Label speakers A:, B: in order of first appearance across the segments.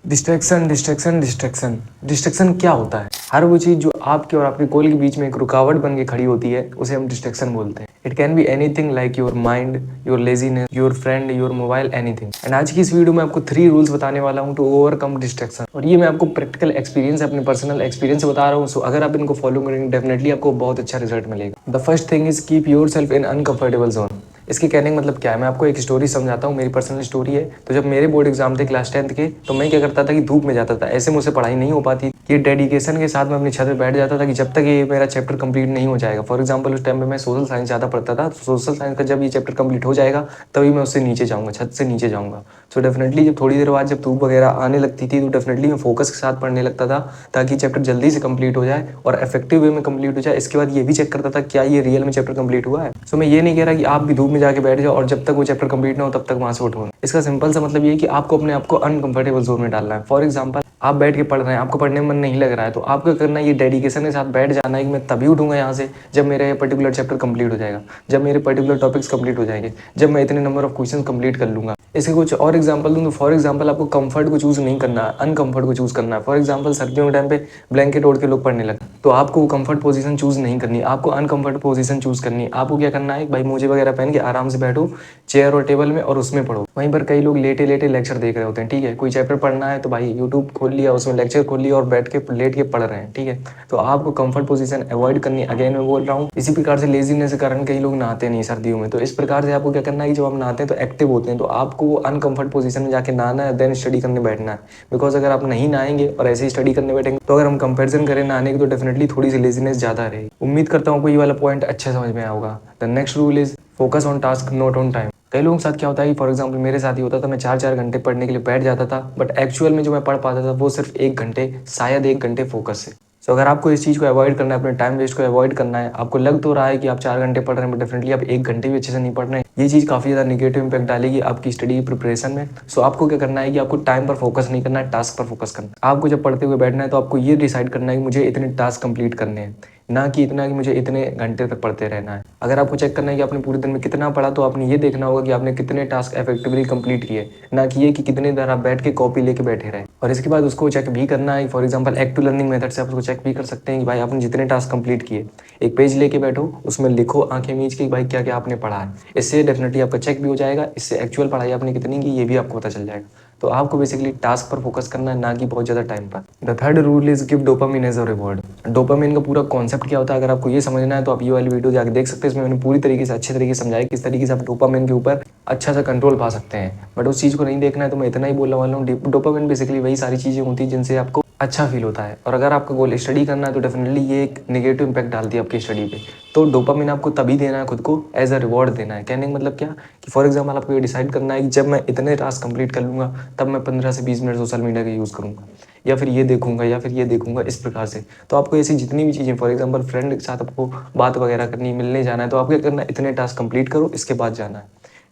A: Distraction distraction distraction distraction क्या होता है? हर वो चीज़ जो आपके और आपके गोल के बीच में एक रुकावट बन के खड़ी होती है उसे हम डिस्ट्रैक्शन बोलते हैं। It can be anything like your mind, your laziness, your friend, your mobile, anything. And आज की इस वीडियो में आपको 3 रूल्स बताने वाला हूँ टू ओवरकम डिस्ट्रैक्शन। और ये मैं आपको प्रैक्टिकल एक्सपीरियंस, अपने पर्सनल एक्सपीरियंस से बता रहा हूँ। सो अगर आप इनको फॉलो करेंगे डेफिनेटली आपको बहुत अच्छा रिजल्ट मिलेगा। The first thing is keep your self in uncomfortable zone. इसके कहने का मतलब क्या है, मैं आपको एक स्टोरी समझाता हूँ। मेरी पर्सनल स्टोरी है। तो जब मेरे बोर्ड एग्जाम थे क्लास 10th के, तो मैं क्या करता था कि धूप में जाता था। ऐसे मुझसे पढ़ाई नहीं हो पाती। ये डेडिकेशन के साथ मैं अपनी छत पे बैठ जाता था कि जब तक ये मेरा चैप्टर कंप्लीट नहीं हो जाएगा। फॉर एग्जांपल उस टाइम पे मैं सोशल साइंस ज़्यादा पढ़ता था। तो सोशल साइंस का जब ये चैप्टर कंप्लीट हो जाएगा तभी मैं उससे नीचे जाऊँगा, छत से नीचे जाऊँगा। सो डेफिनेटली जब थोड़ी देर बाद जब धूप वगैरह आने लगती थी तो डेफिनेटली मैं फोकस के साथ पढ़ने लगता था ताकि चैप्टर जल्दी से कंप्लीट हो जाए और इफेक्टिव वे में कंप्लीट हो जाए। इसके बाद ये भी चेक करता था क्या ये रियल में चैप्टर कंप्लीट हुआ है। सो मैं ये नहीं कह रहा कि आप भी धूप में जाके बैठ जाओ और जब तक वो चैप्टर कंप्लीट ना हो तब तक वहाँ से उठो। इसका सिंपल सा मतलब ये है कि आपको अपने आप को अनकंफर्टेबल जोन में डालना है। फॉर एग्जाम्पल आप बैठ के पढ़ रहे हैं, आपको पढ़ने में मन नहीं लग रहा है, तो आपको करना है ये डेडिकेशन के साथ बैठ जाना है कि मैं तभी उठूंगा यहाँ से जब मेरा ये पर्टिकुलर चैप्टर कंप्लीट हो जाएगा, जब मेरे पर्टिकुलर टॉपिक्स कंप्लीट हो जाएंगे, जब मैं इतने नंबर ऑफ क्वेश्चन कंप्लीट कर लूंगा। इसके कुछ और एग्जांपल दूं तो फॉर एग्जांपल आपको कंफर्ट को चूज नहीं करना है, अनकंफर्ट को चूज करना है। फॉर एग्जांपल सर्दियों के टाइम पे ब्लैंकेट ओढ़ के लोग पढ़ने लगे, तो आपको वो कंफर्ट पोजीशन चूज नहीं करनी, आपको अनकंफर्ट पोजीशन चूज करनी है। आपको क्या करना है, भाई मोजे वगैरह पहन के आराम से बैठो चेयर और टेबल में और उसमें पढ़ो। वहीं पर कई लोग लेटे लेटे लेक्चर देख रहे होते हैं। ठीक है, कोई चैप्टर पढ़ना है तो भाई यूट्यूब खोल लिया, उसमें लेक्चर खोल लिया और बैठ के लेट के पढ़ रहे हैं। ठीक है, तो आपको कंफर्ट पोजीशन अवॉइड करनी है। अगेन मैं बोल रहा हूँ, इसी प्रकार से लेजीनेस के कारण कई लोग नहाते नहीं सर्दियों में। तो इस प्रकार से आपको क्या करना है कि जब आप नहाते हैं तो एक्टिव होते हैं, तो आपको वो अनकंफर्ट पोजीशन में जाके नहाना है, देन स्टडी करने बैठना है। बिकॉज अगर आप नहीं नहाएंगे और ऐसे ही स्टडी करने बैठेंगे तो अगर हम कंपेरिजन करें नहाने की तो डेफिनेटली थोड़ी सी लेजीनेस ज्यादा रहेगी। उम्मीद करता हूँ आपको ये वाला पॉइंट अच्छा समझ में आया होगा। The next rule is focus on task not on time. कई लोगों के साथ क्या होता है कि फॉर एग्जांपल मेरे साथ ही होता था, मैं 4-4 घंटे पढ़ने के लिए बैठ जाता था, बट एक्चुअल में जो मैं पढ़ पाता था वो सिर्फ 1 घंटे, शायद 1 घंटे फोकस से। सो अगर आपको इस चीज़ को अवॉइड करना है, अपने टाइम वेस्ट को अवॉइड करना है, आपको लग तो रहा है कि आप 4 घंटे पढ़ रहे हैं बट डेफिनेटली आप 1 घंटे भी अच्छे से नहीं पढ़ रहे हैं, ये चीज़ काफ़ी ज़्यादा निगेटिव इंपैक्ट डालेगी आपकी स्टडी प्रिपरेशन में। सो आपको क्या करना है कि आपको टाइम पर फोकस नहीं करना है, टास्क पर फोकस करना है। आपको जब पढ़ते हुए बैठना है तो आपको ये डिसाइड करना है कि मुझे इतने टास्क कंप्लीट करने हैं, ना कि इतना कि मुझे इतने घंटे तक पढ़ते रहना है। अगर आपको चेक करना है कि आपने पूरे दिन में कितना पढ़ा, तो आपने ये देखना होगा कि आपने कितने टास्क इफेक्टिवली कंप्लीट किए, ना कि ये कि कितनी देर आप बैठ के कॉपी लेके बैठे रहे। और इसके बाद उसको चेक भी करना है। For example active learning method से आप उसको चेक भी कर सकते हैं कि भाई आपने जितने टास्क कंप्लीट किए, एक पेज लेके बैठो, उसमें लिखो आंखें मीच के भाई क्या क्या आपने पढ़ा है। इससे डेफिनेटली आपका चेक भी हो जाएगा, इससे एक्चुअल पढ़ाई आपने कितनी की ये भी आपको पता चल जाएगा। तो आपको बेसिकली टास्क पर फोकस करना है, ना कि बहुत ज़्यादा टाइम पर। The third rule is give dopamine as a reward. Dopamine का पूरा कॉन्सेप्ट क्या होता है, अगर आपको ये समझना है तो आप ये वाली वीडियो जाके देख सकते हैं। इसमें मैंने पूरी तरीके से अच्छे तरीके से समझाया किस तरीके से आप डोपामिन के ऊपर अच्छा सा कंट्रोल पा सकते हैं। बट उस चीज़ को नहीं देखना है तो मैं इतना ही बोलने वाला हूँ। डोपामिन बेसिकली वही सारी चीज़ें होती हैं जिनसे आपको अच्छा फील होता है। और अगर आपका गोल स्टडी करना है तो डेफिनेटली ये एक नेगेटिव इंपैक्ट डालती है आपकी स्टडी पे। तो डोपामिन आपको तभी देना है खुद को, एज अ रिवॉर्ड देना है। कहने का मतलब क्या कि फॉर एग्जाम्पल आपको ये डिसाइड करना है कि जब मैं इतने टास्क कंप्लीट कर लूँगा तब मैं 15 से 20 मिनट सोशल मीडिया का यूज़ करूँगा, या फिर ये देखूंगा, या फिर ये देखूंगा, इस प्रकार से। तो आपको ऐसी जितनी भी चीज़ें, फॉर एग्जाम्पल फ्रेंड के साथ आपको बात वगैरह करनी, मिलने जाना है, तो आपको क्या करना है, इतने टास्क कंप्लीट करो इसके बाद जाना है।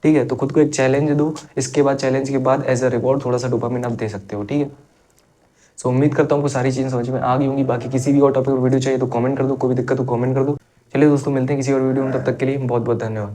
A: ठीक है, तो खुद को एक चैलेंज दो, इसके बाद चैलेंज के बाद एज अ रिवॉर्ड थोड़ा सा डोपामिन आप दे सकते हो। ठीक है, सो उम्मीद करता हूँ आपको सारी चीज़ें समझ में आ गई होंगी। बाकी किसी भी और टॉपिक पर वीडियो चाहिए तो कमेंट कर दो, कोई भी दिक्कत हो कमेंट कर दो। चलिए दोस्तों, मिलते हैं किसी और वीडियो में, तब तक के लिए बहुत बहुत धन्यवाद।